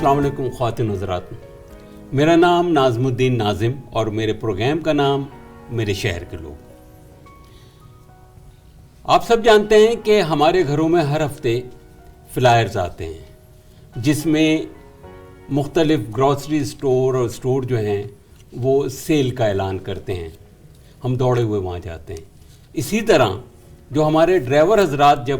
السلام علیکم خواتین حضرات، میرا نام ناظم الدین ناظم اور میرے پروگرام کا نام میرے شہر کے لوگ۔ آپ سب جانتے ہیں کہ ہمارے گھروں میں ہر ہفتے فلائرز آتے ہیں جس میں مختلف گروسری سٹور اور سٹور جو ہیں وہ سیل کا اعلان کرتے ہیں، ہم دوڑے ہوئے وہاں جاتے ہیں۔ اسی طرح جو ہمارے ڈرائیور حضرات جب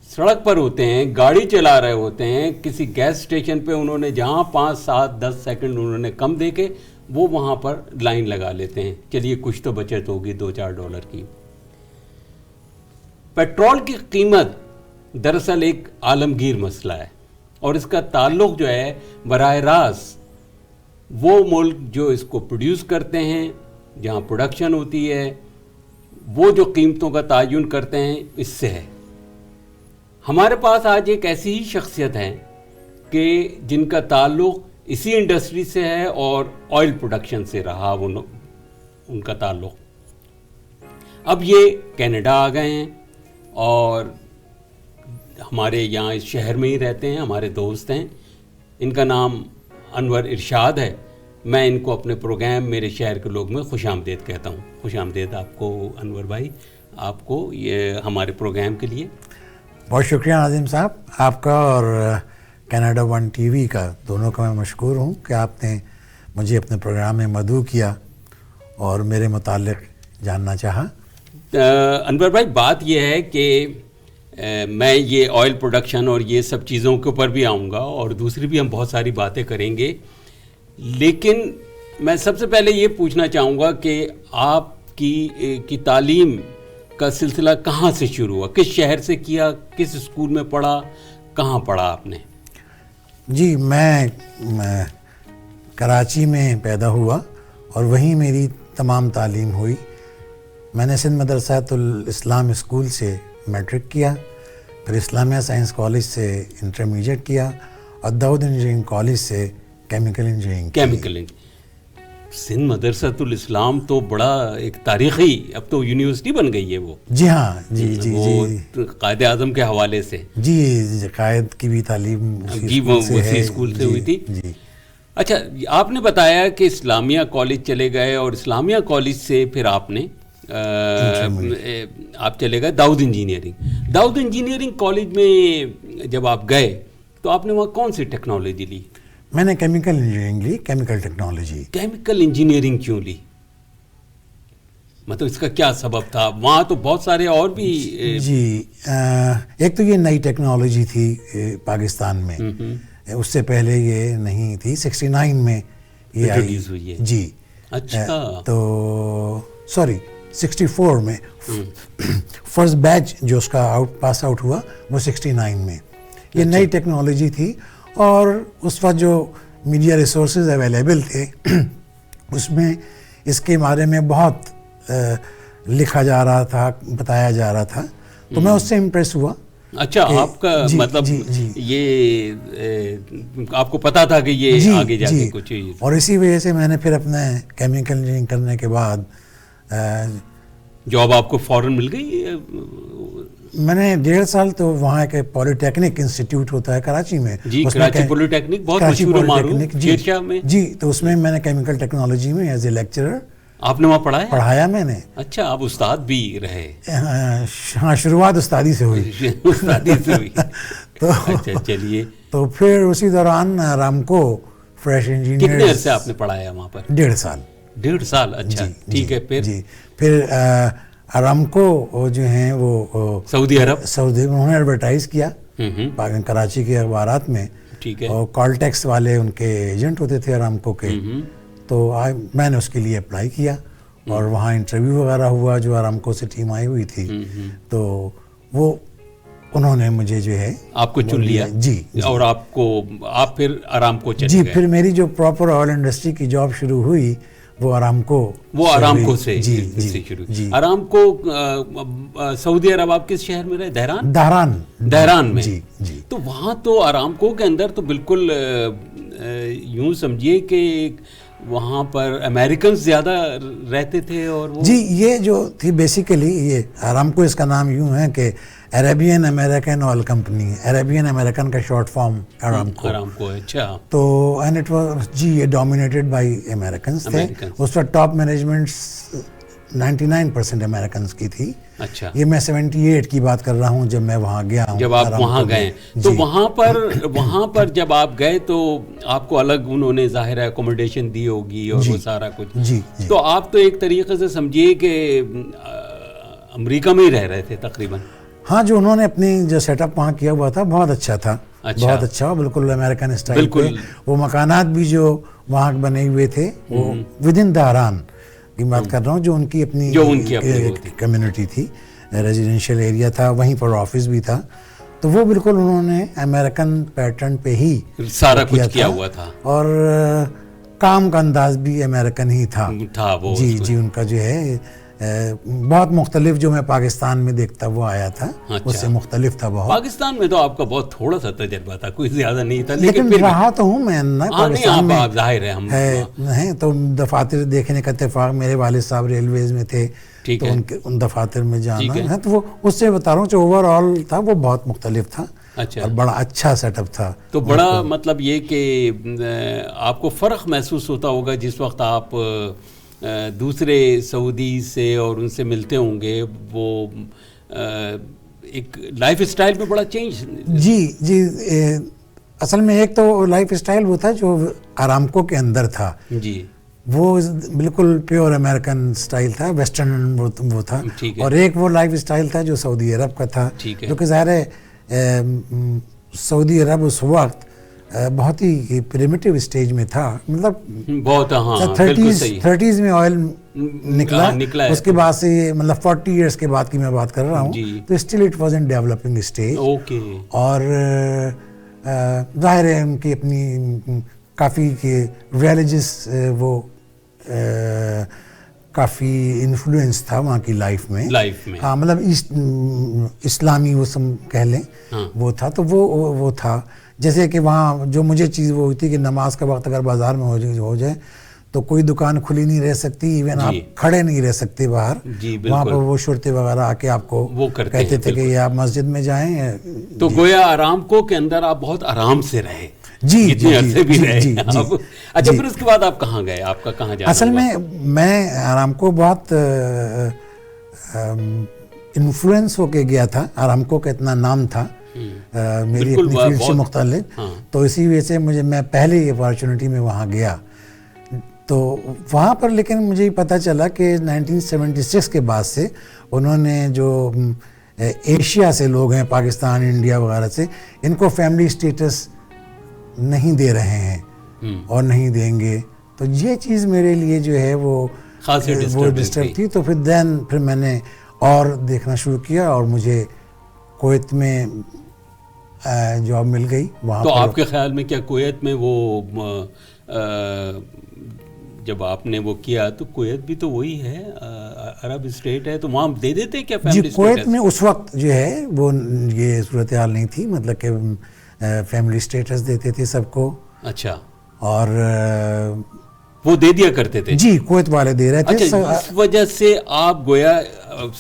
سڑک پر ہوتے ہیں، گاڑی چلا رہے ہوتے ہیں، کسی گیس اسٹیشن پہ انہوں نے جہاں 5, 7, 10 سیکنڈ انہوں نے کم دیکھے وہ وہاں پر لائن لگا لیتے ہیں، چلیے کچھ تو بچت ہوگی $2-4 کی۔ پیٹرول کی قیمت دراصل ایک عالمگیر مسئلہ ہے اور اس کا تعلق جو ہے براہ راست وہ ملک جو اس کو پروڈیوس کرتے ہیں، جہاں پروڈکشن ہوتی ہے، وہ جو قیمتوں کا تعین کرتے ہیں اس سے ہے۔ ہمارے پاس آج ایک ایسی ہی شخصیت ہے کہ جن کا تعلق اسی انڈسٹری سے ہے اور آئل پروڈکشن سے رہا ان کا تعلق۔ اب یہ کینیڈا آ گئے ہیں اور ہمارے یہاں اس شہر میں ہی رہتے ہیں، ہمارے دوست ہیں۔ ان کا نام انور ارشاد ہے۔ میں ان کو اپنے پروگرام میرے شہر کے لوگ میں خوش آمدید کہتا ہوں۔ خوش آمدید آپ کو انور بھائی، آپ کو یہ ہمارے پروگرام کے لیے۔ بہت شکریہ ناظم صاحب، آپ کا اور کینیڈا ون ٹی وی کا، دونوں کا میں مشکور ہوں کہ آپ نے مجھے اپنے پروگرام میں مدعو کیا اور میرے متعلق جاننا چاہا۔ انور بھائی، بات یہ ہے کہ میں یہ آئل پروڈکشن اور یہ سب چیزوں کے اوپر بھی آؤں گا اور دوسری بھی ہم بہت ساری باتیں کریں گے، لیکن میں سب سے پہلے یہ پوچھنا چاہوں گا کہ آپ کی تعلیم کا سلسلہ کہاں سے شروع ہوا، کس شہر سے کیا، کس اسکول میں پڑھا، کہاں پڑھا آپ نے؟ جی، میں کراچی میں پیدا ہوا اور وہیں میری تمام تعلیم ہوئی۔ میں نے سندھ مدرسۃ الاسلام اسکول سے میٹرک کیا، پھر اسلامیہ سائنس کالج سے انٹرمیڈیٹ کیا اور داؤد انجینئرنگ کالج سے کیمیکل انجینئرنگ۔ سندھ مدرسۃ الاسلام تو بڑا ایک تاریخی، اب تو یونیورسٹی بن گئی ہے وہ۔ جی ہاں، جی قائد اعظم کے حوالے سے۔ جی، قائد کی بھی تعلیم اسی اسکول سے ہوئی تھی۔ جی۔ اچھا، آپ نے بتایا کہ اسلامیہ کالج چلے گئے اور اسلامیہ کالج سے پھر آپ چلے گئے داؤد انجینئرنگ کالج میں جب آپ گئے تو آپ نے وہاں کون سی ٹیکنالوجی لی؟ میں نے کیمیکل انجینئرنگ لی، کیمیکل ٹیکنالوجی۔ کیمیکل انجینئرنگ کیوں لی؟ مطلب اس کا کیا سبب تھا؟ وہاں تو بہت سارے اور بھی۔ جی، ایک تو یہ نئی ٹیکنالوجی تھی پاکستان میں، اس سے پہلے یہ نہیں تھی۔ 69 میں یہ انٹروڈیوس ہوئی ہے۔ جی، اچھا، تو 64 میں فرسٹ بیچ جو اس کا پاس آؤٹ ہوا وہ 69 میں۔ یہ نئی ٹیکنالوجی تھی اور اس وقت جو میڈیا ریسورسز اویلیبل تھے اس میں اس کے بارے میں بہت لکھا جا رہا تھا، بتایا جا رہا تھا، تو میں اس سے امپریس ہوا۔ اچھا، آپ کا مطلب یہ آپ کو پتا تھا کہ یہ آگے جا کے کچھ، اور اسی وجہ سے میں نے پھر اپنے کیمیکل انجینئرنگ کرنے کے بعد جاب آپ کو فوراً مل گئی؟ میں نے 1.5 سال تو وہاں ایک پولی ٹیکنک انسٹیٹیوٹ ہوتا ہے کراچی میں، جی، کراچی پولی ٹیکنک بہت مشہور و معروف شیرشاہ میں۔ جی، تو اس میں میں نے کیمیکل ٹیکنالوجی میں ایز اے لیکچرر آپ نے وہاں پڑھایا میں نے۔ اچھا، آپ استاد بھی رہے؟ ہاں، شروعات استادی سے ہوئی۔ تو اچھا، چلیے۔ تو پھر اسی دوران رامکو فریش انجینئر۔ کتنے عرصے آپ نے پڑھایا وہاں پر؟ 1.5 سال۔ 1.5 سال، اچھا ٹھیک ہے۔ پھر ارامکو جو ہیں وہ سعودی عرب، انہوں نے ایڈورٹائز کیا کراچی کے اخبارات میں، ٹھیک ہے، اور کالٹیکس والے ان کے ایجنٹ ہوتے تھے ارامکو کے، تو میں نے اس کے لیے اپلائی کیا اور وہاں انٹرویو وغیرہ ہوا، جو ارامکو سے ٹیم آئی ہوئی تھی، تو وہ انہوں نے مجھے جو ہے آپ کو چن لیا۔ جی، اور آپ پھر ارامکو چلے گئے؟ جی، پھر میری جو پراپر آئل انڈسٹری کی جاب شروع ہوئی وہ ارامکو سے شروع۔ ارامکو سعودی عرب آپ کس شہر میں رہے؟ دہران میں۔ جی، تو وہاں تو ارامکو کے اندر تو بالکل یوں سمجھیے کہ وہاں پر امریکنز زیادہ رہتے تھے اور وہ جی یہ جو تھی بیسیکلی یہ ارامکو اس کا نام یوں ہے کہ Arabian American oil company, Arabian American کا شارٹ فارم ارامکو ہے. اچھا. تو اینڈ اٹ واز جی یہ ڈومینیٹڈ بائی امریکنس تھے. اس وقت ٹاپ مینجمنٹ 99% امریکنس کی تھی. اچھا. یہ میں 78 کی بات کر رہا ہوں جب میں وہاں گیا ہوں. جب آپ وہاں گئے تو وہاں پر جب آپ گئے تو آپ کو الگ انہوں نے ظاہر ہے اکوموڈیشن دی ہوگی اور وہ سارا کچھ. جی. تو آپ تو ایک طریقے سے سمجھیے کہ امریکہ میں ہی رہ رہے تھے تقریباً. ہاں جو انہوں نے اپنی جو سیٹ اپ وہاں کیا ہوا تھا بہت اچھا تھا. بہت اچھا بالکل امریکن اسٹائل پہ. وہ مکانات بھی جو وہاں بنے ہوئے تھے وہ ود ان دہران کی بات کر رہا ہوں، جو ان کی اپنی کمیونٹی تھی، ریزیڈینشیل ایریا تھا، وہیں پر آفس بھی تھا. تو وہ بالکل انہوں نے امریکن پیٹرن پہ ہی سارا کچھ کیا ہوا تھا اور کام کا انداز بھی امریکن ہی تھا. جی جی ان کا جو ہے بہت مختلف جو میں پاکستان میں دیکھتا وہ آیا تھا اس سے مختلف تھا بہت. پاکستان میں تو آپ کا بہت تھوڑا سا تجربہ تھا، کوئی زیادہ نہیں تھا، لیکن رہا تو ہوں میں نا پاکستان میں. ظاہر ہے تو دفاتر دیکھنے کا اتفاق، میرے والد صاحب ریلویز میں تھے تو ان دفاتر میں جانا ہے، تو وہ اس سے بتا رہا ہوں جو اوور آل تھا وہ بہت مختلف تھا. اچھا. اور بڑا اچھا سیٹ اپ تھا. تو بڑا مطلب یہ کہ آپ کو فرق محسوس ہوتا ہوگا جس وقت آپ دوسرے سعودی سے اور ان سے ملتے ہوں گے، وہ ایک لائف اسٹائل میں بڑا چینج. جی جی اصل میں ایک تو لائف اسٹائل وہ تھا جو ارامکو کے اندر تھا. جی وہ بالکل پیور امریکن اسٹائل تھا، ویسٹرن وہ تھا. اور ایک وہ لائف اسٹائل تھا جو سعودی عرب کا تھا، جو کہ ظاہر ہے سعودی عرب اس وقت بہت ہی پریمیٹیو اسٹیج میں تھا. مطلب بہت 30s میں آئل نکلا، اس کے بعد سے مطلب 40 ایئرس کے بعد کی میں بات کر رہا ہوں. تو still it was in developing stage. اور ظاہر ہے ان کی اپنی کافی ریلیجس وہ کافی انفلوئنس تھا وہاں کی لائف میں. ہاں مطلب اسلامی وہ سم کہہ لیں وہ تھا. تو وہ تھا جیسے کہ وہاں جو مجھے چیز وہ ہوئی تھی کہ نماز کا وقت اگر بازار میں ہو جائے تو کوئی دکان کھلی نہیں رہ سکتی، ایون آپ کھڑے نہیں رہ سکتے باہر. وہاں پر وہ شرطے وغیرہ آ کے آپ کو کہتے تھے کہ یہ آپ مسجد میں جائیں. تو گویا ارامکو کے اندر آپ بہت آرام سے رہے. جی جی جی. اچھا پھر اس کے بعد آپ کہاں گئے؟ آپ کا کہاں جانا؟ اصل میں ارامکو بہت انفلوئنس ہو کے گیا تھا. ارامکو کا اتنا نام تھا میری اپنی فیلڈ سے مختلف، تو اسی وجہ سے میں پہلے اپارچونٹی میں وہاں گیا. تو وہاں پر لیکن مجھے یہ پتہ چلا کہ 1976 کے بعد سے انہوں نے جو ایشیا سے لوگ ہیں، پاکستان، انڈیا وغیرہ سے، ان کو فیملی اسٹیٹس نہیں دے رہے ہیں اور نہیں دیں گے. تو یہ چیز میرے لیے جو ہے وہ ڈسٹرب تھی. تو پھر میں نے اور دیکھنا شروع کیا اور مجھے کویت میں جاب مل گئی وہاں. تو آپ کے خیال میں کیا کویت میں وہ جب آپ نے وہ کیا تو کویت بھی تو وہی ہے، عرب اسٹیٹ ہے، تو وہاں دے دیتے کیا فیملی اسٹیٹس؟ جی کویت میں اس وقت جو ہے وہ یہ صورتحال نہیں تھی، مطلب کہ فیملی اسٹیٹس دیتے تھے سب کو. اچھا. اور وہ دے دیا کرتے تھے؟ جی کویت والے دے رہے تھے. اچھا اس وجہ سے آپ گویا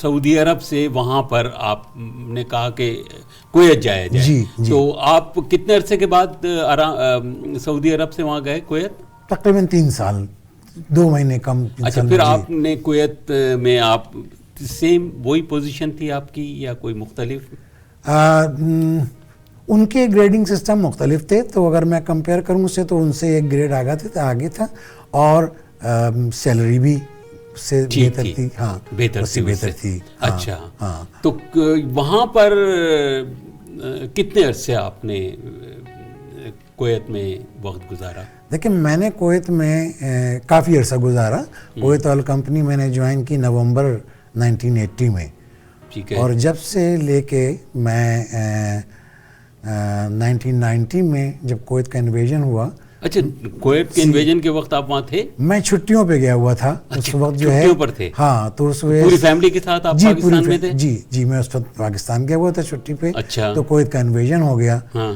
سعودی عرب سے وہاں پر آپ نے کہا کہ کویت جایا جائے. جی. تو آپ کتنے عرصے کے بعد سعودی عرب سے وہاں گئے کویت؟ تقریباً 3 سال 2 مہینے کم. اچھا پھر آپ نے کویت میں آپ سیم وہی پوزیشن تھی آپ کی یا کوئی مختلف؟ ان کے گریڈنگ سسٹم مختلف تھے، تو اگر میں کمپیئر کروں اس سے تو ان سے ایک گریڈ آگے تھا اور سیلری بھی سے بہتر تھی. ہاں بہتر تھی. اچھا. تو وہاں پر کتنے عرصے آپ نے کویت میں وقت گزارا؟ دیکھیں میں نے کویت میں کافی عرصہ گزارا. کویت آئل کمپنی میں نے جوائن کی نومبر 1980 میں. ٹھیک ہے. اور جب سے لے کے میں 1990 میں جب کویت کا انویژن ہوا. اچھا کویت کے انویژن کے وقت آپ وہاں تھے؟ میں چھٹیوں پہ گیا ہوا تھا اس وقت جو ہے. چھٹیوں پر تھے؟ ہاں. تو اس وقت پوری فیملی کے ساتھ آپ پاکستان میں تھے؟ جی میں اس وقت پاکستان گیا ہوا تھا چھٹی پہ. اچھا. تو کویت کا انویژن ہو گیا. ہاں.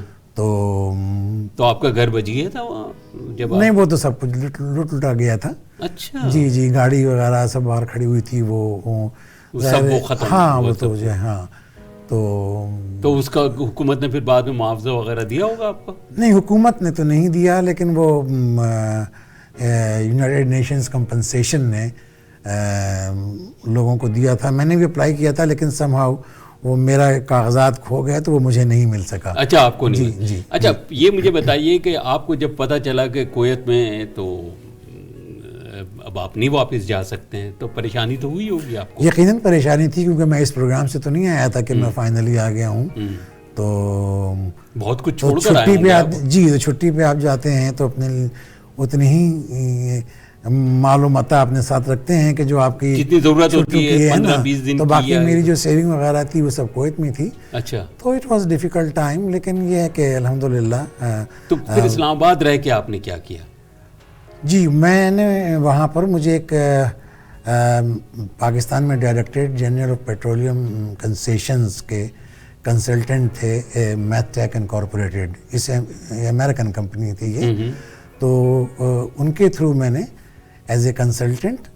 تو آپ کا گھر بچ گیا تھا وہاں جب نہیں، وہ تو سب کچھ لٹا گیا تھا. اچھا جی گاڑی وغیرہ سب باہر کھڑی ہوئی تھی، وہ سب وہ ختم. ہاں وہ تو جو ہاں تو اس کا حکومت نے پھر بعد میں معاوضہ وغیرہ دیا ہوگا آپ کو؟ نہیں، حکومت نے تو نہیں دیا، لیکن وہ یونائٹڈ نیشنز کمپنسیشن نے لوگوں کو دیا تھا. میں نے بھی اپلائی کیا تھا، لیکن سم ہاؤ وہ میرا کاغذات کھو گیا تو وہ مجھے نہیں مل سکا. اچھا آپ کو نہیں. جی. اچھا یہ مجھے بتائیے کہ آپ کو جب پتہ چلا کہ کویت میں تو اب آپ نہیں واپس جا سکتے ہیں، تو پریشانی تو ہوئی ہوگی آپ کو؟ یقیناً پریشانی تھی، کیونکہ میں اس پروگرام سے تو نہیں آیا تھا کہ میں فائنلی آ گیا ہوں. تو بہت کچھ چھوڑ کر آئے ہوں گے آپ. جی، تو چھٹی پہ آپ جاتے ہیں تو اپنے اتنی ہی معلومات اپنے ساتھ رکھتے ہیں کہ جو آپ کی جتنی ضرورت ہوتی ہے 15-20 دن. تو باقی میری جو سیونگ وغیرہ تھی وہ سب کویت میں تھی. اچھا. تو اٹ واز ڈیفیکلٹ ٹائم، لیکن یہ ہے کہ الحمدللہ. تو پھر اسلام آباد رہ کے آپ نے کیا کیا؟ جی میں نے وہاں پر مجھے ایک پاکستان میں directorate general of petroleum concessions کے کنسلٹنٹ تھے، میتھ ٹیک انکارپوریٹڈ، اس امریکن کمپنی تھی یہ. تو ان کے تھرو میں نے as a consultant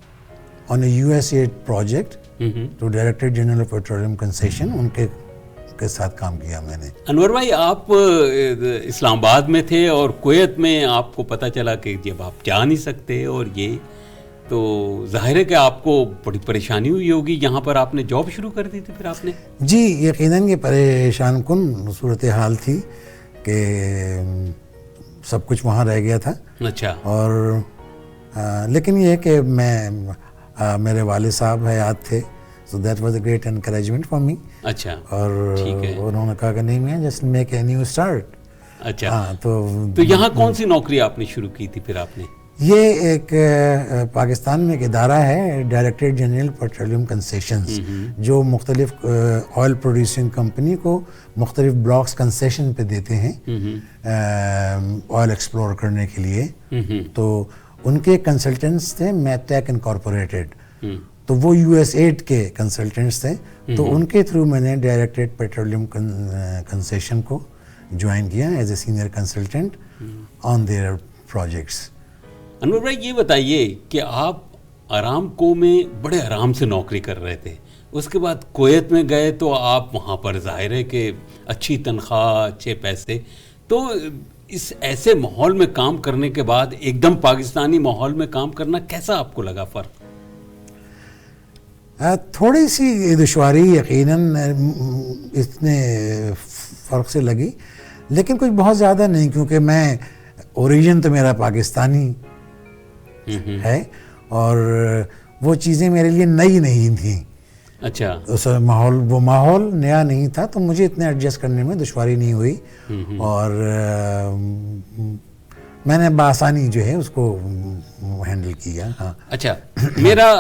on a U S AID project to directorate general of petroleum concession ان کے ساتھ کام کیا میں نے. انور بھائی آپ اسلام آباد میں تھے اور کویت میں آپ کو پتہ چلا کہ جب آپ جا نہیں سکتے، اور یہ تو ظاہر ہے کہ آپ کو بڑی پریشانی ہوئی ہوگی. یہاں پر آپ نے جاب شروع کر دی تھی پھر آپ نے؟ جی یقیناً یہ پریشان کن صورتحال تھی کہ سب کچھ وہاں رہ گیا تھا. اچھا. اور لیکن یہ ہے کہ میرے والد صاحب حیات تھے، so that was a great encouragement for me. اچھا. اور انہوں نے کہا کہ نہیں میں just make a new start. اچھا. ہاں تو یہاں کون سی نوکری آپ نے شروع کی تھی پھر آپ نے؟ یہ ایک پاکستان میں ایک ادارہ ہے ڈائریکٹریٹ جنرل پیٹرولیم کنسیشنز، جو مختلف آئل پروڈیوسنگ کمپنی کو مختلف بلاکس کنسیشن پہ دیتے ہیں آئل ایکسپلور کرنے کے لیے. تو ان کے کنسلٹنٹس تھے میتھ ٹیک انکارپوریٹڈ، تو وہ یو ایس ایڈ کے کنسلٹنٹس تھے. تو ان کے تھرو میں نے ڈائریکٹریٹ پیٹرولیم کنسیشن کو جوائن کیا as a senior consultant on their projects. Anwar بھائی یہ بتائیے کہ آپ ارامکو میں بڑے آرام سے نوکری کر رہے تھے، اس کے بعد کویت میں گئے تو آپ وہاں پر ظاہر ہے کہ اچھی تنخواہ، اچھے پیسے، تو اس ایسے ماحول میں کام کرنے کے بعد ایک دم پاکستانی ماحول میں کام کرنا کیسا آپ کو لگا فرق؟ تھوڑی سی دشواری یقیناً اتنے فرق سے لگی، لیکن کچھ بہت زیادہ نہیں، کیونکہ میں اوریجن تو میرا پاکستانی ہے اور وہ چیزیں میرے لیے نئی نہیں تھیں. اچھا. اس وہ ماحول نیا نہیں تھا، تو مجھے اتنے ایڈجسٹ کرنے میں دشواری نہیں ہوئی اور میں نے بآسانی جو ہے اس کو ہینڈل کیا. ہاں. اچھا میرا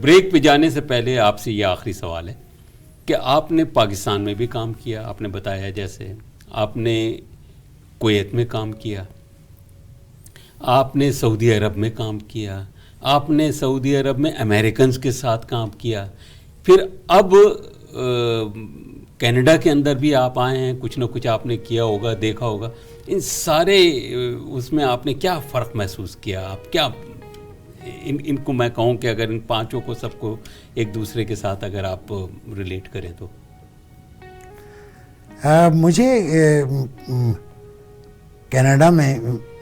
بریک پہ جانے سے پہلے آپ سے یہ آخری سوال ہے کہ آپ نے پاکستان میں بھی کام کیا، آپ نے بتایا، جیسے آپ نے کویت میں کام کیا، آپ نے سعودی عرب میں کام کیا، آپ نے سعودی عرب میں امریکنز کے ساتھ کام کیا، پھر اب کینیڈا کے اندر بھی آپ آئے ہیں، کچھ نہ کچھ آپ نے کیا ہوگا، دیکھا ہوگا. ان سارے اس میں آپ نے کیا فرق محسوس کیا؟ آپ کیا ان کو میں کہوں کہ اگر ان پانچوں کو سب کو ایک دوسرے کے ساتھ اگر آپ ریلیٹ کریں تو؟ مجھے کینیڈا میں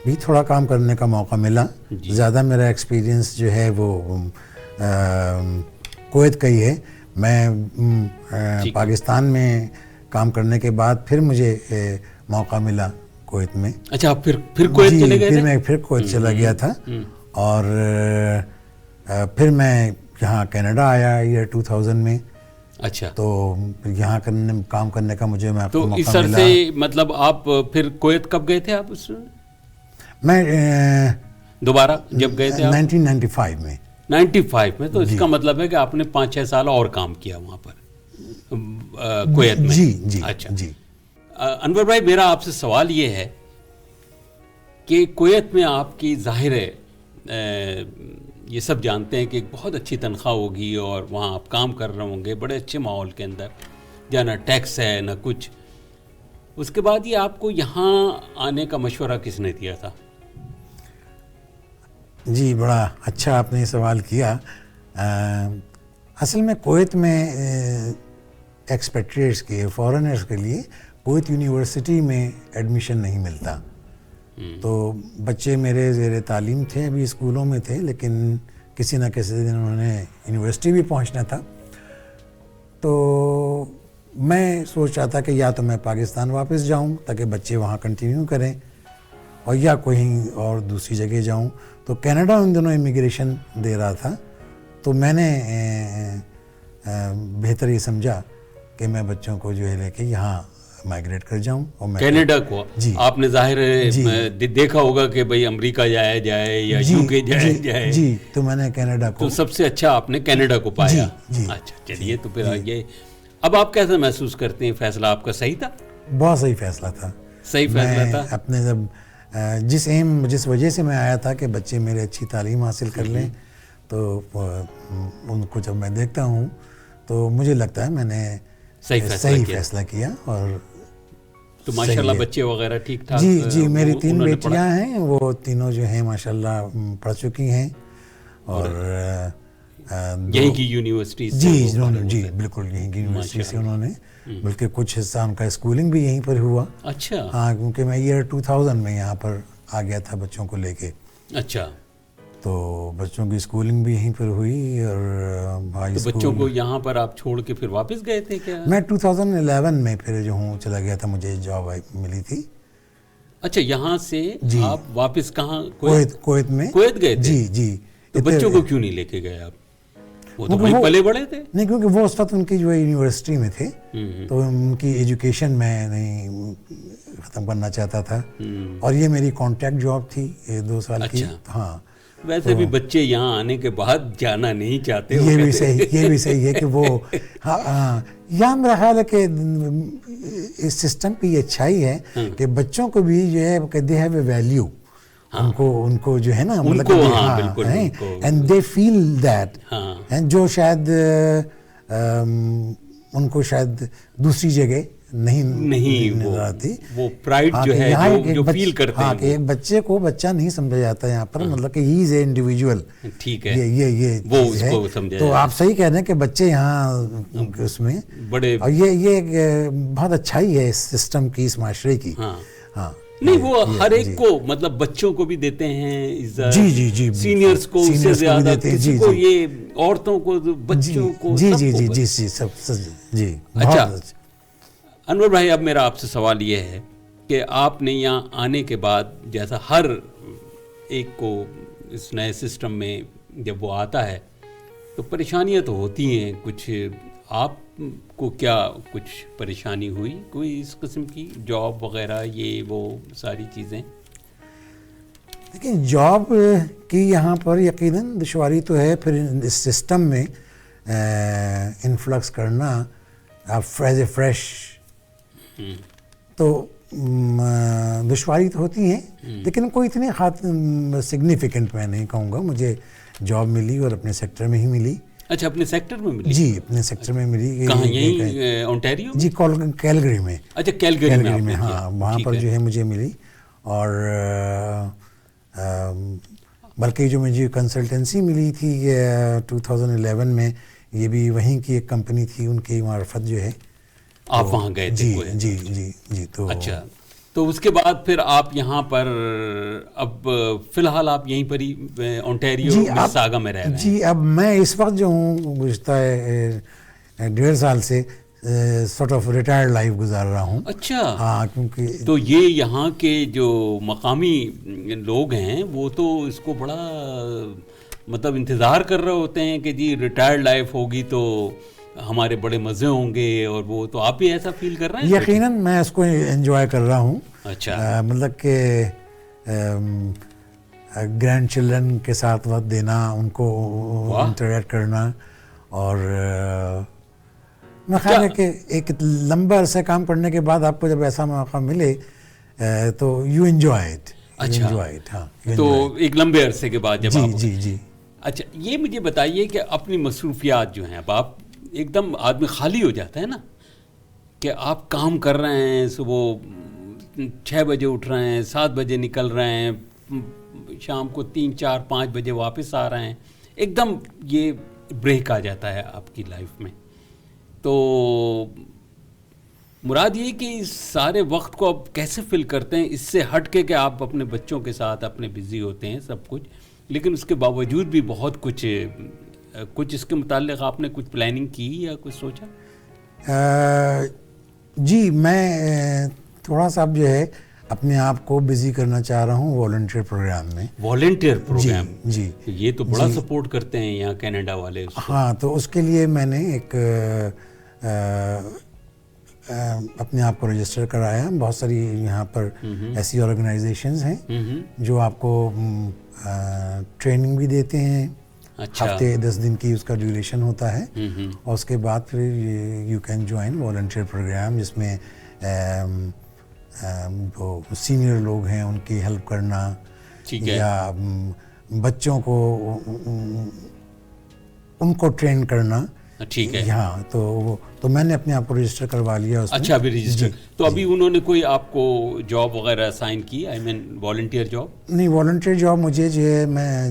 بھی تھوڑا کام کرنے کا موقع ملا. زیادہ میرا ایکسپیرینس جو ہے وہ کویت کا ہی ہے. میں پاکستان میں کام کرنے کے بعد پھر مجھے موقع ملا کویت میں. اچھا آپ پھر کویت چلے گئے؟ پھر میں کویت چلا گیا تھا اور پھر میں یہاں کینیڈا آیا ایئر 2000 میں. اچھا. تو یہاں کام کرنے کا مجھے موقع ملا. تو اس عرصے مطلب آپ پھر کویت کب گئے تھے آپ؟ میں دوبارہ جب گئے تھے 1995 میں. 95 میں، تو اس کا مطلب ہے کہ آپ نے 5-6 سال اور کام کیا وہاں پر کویت میں. جی. اچھا جی. انور بھائی میرا آپ سے سوال یہ ہے کہ کویت میں آپ کی ظاہر ہے یہ سب جانتے ہیں کہ ایک بہت اچھی تنخواہ ہوگی اور وہاں آپ کام کر رہے ہوں گے بڑے اچھے ماحول کے اندر، جہاں نہ ٹیکس ہے نہ کچھ. اس کے بعد یہ آپ کو یہاں آنے کا مشورہ کس نے دیا تھا؟ جی بڑا اچھا آپ نے یہ سوال کیا. اصل میں کویت میں ایکسپیکٹریٹس کے فارنرز کے لیے کویت یونیورسٹی میں ایڈمیشن نہیں ملتا. تو بچے میرے زیر تعلیم تھے, ابھی اسکولوں میں تھے, لیکن کسی نہ کسی دن انہوں نے یونیورسٹی بھی پہنچنا تھا. تو میں سوچ رہا تھا کہ یا تو میں پاکستان واپس جاؤں تاکہ بچے وہاں کنٹینیو کریں, اور یا کہیں اور دوسری جگہ جاؤں. تو کینیڈا ان دنوں امیگریشن دے رہا تھا, تو میں نے بہتر یہ سمجھا کہ میں بچوں کو جو ہے لے کے یہاں مائگریٹ کر جاؤں. اور میں کینیڈا کو جی آپ نے ظاہر دیکھا ہوگا کہ بھئی امریکہ جائے یا یو کے جائے. جی تو میں نے کینیڈا کو, تو سب سے اچھا آپ نے کینیڈا کو پایا. جی اچھا چلیے, تو پھر آگے اب آپ کیسے محسوس کرتے ہیں؟ فیصلہ آپ کا صحیح تھا؟ بہت صحیح فیصلہ تھا. صحیح فیصلہ تھا. اپنے جس وجہ سے میں آیا تھا کہ بچے میرے اچھی تعلیم حاصل کر لیں, تو ان کو جب میں دیکھتا ہوں تو مجھے لگتا ہے میں نے صحیح فیصلہ کیا. اور تو ماشاءاللہ بچے وغیرہ ٹھیک ٹھاک؟ جی میری 3 بیٹیاں ہیں, وہ تینوں جو ہیں ماشاءاللہ پڑھ چکی ہیں. اور یہیں کی یونیورسٹی سے؟ جی بالکل یہیں کی یونیورسٹی سے انہوں نے, بلکہ کچھ حصہ ان کا اسکولنگ بھی یہیں پر ہوا. اچھا. ہاں, کیونکہ میں ایئر 2000 میں یہاں پر آ گیا تھا بچوں کو لے کے. اچھا. تو بچوں کی اسکولنگ بھی یہیں پر ہوئی. اور تو بچوں کو یہاں پر آپ چھوڑ کے پھر واپس گئے تھے کیا؟ میں 2011 میں پھر جو ہوں چلا گیا تھا, مجھے جاب ملی تھی. اچھا, یہاں سے آپ واپس کہاں؟ کویت میں. کویت گئے تھے؟ جی. تو بچوں کو کیوں نہیں لے کے گئے آپ؟ وہ تو وہیں پلے بڑے تھے. نہیں, کیونکہ وہ اس وقت ان کی جو ہے یونیورسٹی میں تھے, تو ان کی ایجوکیشن میں نہیں ختم کرنا چاہتا تھا. اور یہ میری کانٹریکٹ جاب تھی 2 سال کی. ہاں, ویسے بھی بچے یہاں آنے کے بعد جانا نہیں چاہتے. یہ بھی صحیح ہے کہ وہ یہاں میرا خیال ہے کہ اس سسٹم کی یہ اچھائی ہے کہ بچوں کو بھی جو ہے کہ دے ہیو اے ویلیو. ان کو جو ہے نا, مطلب اینڈ دے فیل دیٹ, جو شاید ان کو شاید دوسری جگہ نہیں نظر آتی. وہ پرائڈ جو ہے جو فیل کرتے ہیں. کہ ایک بچے کو بچہ نہیں سمجھا جاتا یہاں پر, مطلب کہ ہی از اے انڈیویجول. ٹھیک ہے, یہ وہ اس کو سمجھا. تو آپ صحیح کہہ رہے ہیں کہ بچے یہاں اس میں بڑے, اور یہ بہت اچھائی ہے اس سسٹم کی, اس معاشرے کی. ہاں نہیں, وہ ہر ایک کو, مطلب بچوں کو بھی دیتے ہیں عزت. جی سینئرز کو اس سے زیادہ, کسی کو یہ عورتوں کو, بچوں کو. جی سب. جی اچھا انور بھائی, اب میرا آپ سے سوال یہ ہے کہ آپ نے یہاں آنے کے بعد, جیسا ہر ایک کو اس نئے سسٹم میں جب وہ آتا ہے تو پریشانیاں تو ہوتی ہیں کچھ. آپ کو کیا کچھ پریشانی ہوئی کوئی اس قسم کی, جاب وغیرہ یہ وہ ساری چیزیں؟ لیکن جاب کی یہاں پر یقیناً دشواری تو ہے. پھر اس سسٹم میں انفلکس کرنا ایز اے فریش, تو دشواری تو ہوتی ہیں, لیکن کوئی اتنی سگنیفیکنٹ میں نہیں کہوں گا. مجھے جاب ملی اور اپنے سیکٹر میں ہی ملی. اچھا, اپنے سیکٹر میں ملی؟ جی اپنے سیکٹر میں ملی. کہاں, یہیں اونٹیریو؟ جی کیلگری میں. اچھا, کیلگری میں. ہاں, وہاں پر جو ہے مجھے ملی. اور بلکہ جو مجھے کنسلٹنسی ملی تھی 2011 میں, یہ بھی وہیں کی ایک کمپنی تھی, ان کی معرفت جو ہے. آپ وہاں گئے تھے؟ جی. تو اچھا, تو اس کے بعد پھر آپ یہاں پر, اب فی الحال آپ یہیں پر ہی اونٹیریو مساگا میں رہ رہے ہیں؟ جی, اب میں اس وقت جو ہوں گزشتہ 1.5 سال سے سارٹ آف ریٹائرڈ لائف گزار رہا ہوں. اچھا. ہاں, کیونکہ تو یہ یہاں کے جو مقامی لوگ ہیں وہ تو اس کو بڑا مطلب انتظار کر رہے ہوتے ہیں کہ جی ریٹائرڈ لائف ہوگی تو ہمارے بڑے مزے ہوں گے, اور وہ تو آپ بھی ایسا فیل کر رہے ہیں؟ یقیناً میں اس کو انجوائے کر رہا ہوں. اچھا. مطلب کہ گرینڈ چلڈرن کے ساتھ وقت دینا, ان کو انٹریکٹ کرنا, اور میں خیال ہے کہ ایک لمبا عرصہ کام کرنے کے بعد آپ کو جب ایسا موقع ملے تو یو انجوائے اٹ. اچھا, ہاں, تو ایک لمبے عرصے کے بعد جب آپ. جی. اچھا, یہ مجھے بتائیے کہ اپنی مصروفیات جو ہیں, اب آپ ایک دم آدمی خالی ہو جاتا ہے نا, کہ آپ کام کر رہے ہیں، صبح 6 بجے اٹھ رہے ہیں، 7 بجے نکل رہے ہیں، شام کو 3 4 5 بجے واپس آ رہے ہیں، ایک دم یہ بریک آ جاتا ہے آپ کی لائف میں. تو مراد یہ کہ اس سارے وقت کو آپ کیسے فل کرتے ہیں، اس سے ہٹ کے کہ آپ اپنے بچوں کے ساتھ اپنے بزی ہوتے ہیں سب کچھ، لیکن اس کے باوجود بھی بہت کچھ اس کے متعلق آپ نے کچھ پلاننگ کی یا کچھ سوچا؟ جی میں تھوڑا سا اب جو ہے اپنے آپ کو بزی کرنا چاہ رہا ہوں والنٹیئر پروگرام میں. Volunteer programme? جی یہ تو بڑا سپورٹ کرتے ہیں یہاں کینیڈا والے. ہاں تو اس کے لیے میں نے ایک اپنے آپ کو رجسٹر کرایا. بہت ساری یہاں پر ایسی آرگنائزیشنز ہیں جو آپ کو ٹریننگ بھی دیتے ہیں. ہفتے 10 دن کی اس کا ڈیوریشن ہوتا ہے، اور اس کے بعد پھر you can join volunteer program, جس میں جو سینئر لوگ ہیں ان کی ہیلپ کرنا، یا بچوں کو ان کو ٹرین کرنا. ٹھیک ہے. ہاں تو میں نے اپنے آپ کو رجسٹر کروا لیا اس میں. اچھا ابھی رجسٹر. تو ابھی انہوں نے کوئی آپ کو جاب وغیرہ اسائن کی؟ آئی مین والنٹیئر جاب؟ نہیں، والنٹیئر جاب مجھے جو ہے میں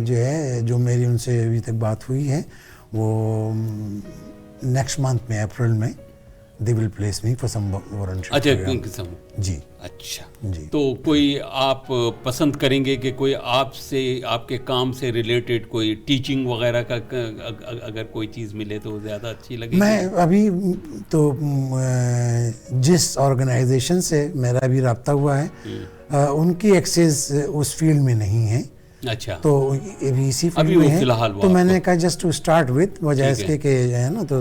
جو میری ان سے ابھی تک بات ہوئی ہے وہ نیکسٹ منتھ میں اپریل میں they will place me for some volunteer program. جی. اچھا جی. تو کوئی آپ پسند کریں گے کہ کوئی آپ سے آپ کے کام سے ریلیٹڈ کوئی ٹیچنگ وغیرہ کا اگر کوئی چیز ملے تو زیادہ اچھی لگے؟ میں ابھی تو جس آرگنائزیشن سے میرا ابھی رابطہ ہوا ہے ان کی ایکسیس اس فیلڈ میں نہیں ہے. اچھا. تو ابھی اسی فیلڈ میں ہے، تو میں نے کہا جسٹ ٹو اسٹارٹ وتھ وجہ اس کے کہ جو ہے نا، تو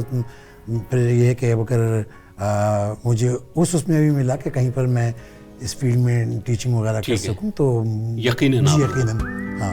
پھر یہ ہے کہ اگر مجھے اس میں بھی ملا کہ کہیں پر میں اس فیلڈ میں ٹیچنگ وغیرہ کر سکوں تو یقیناً. یقیناً. ہاں.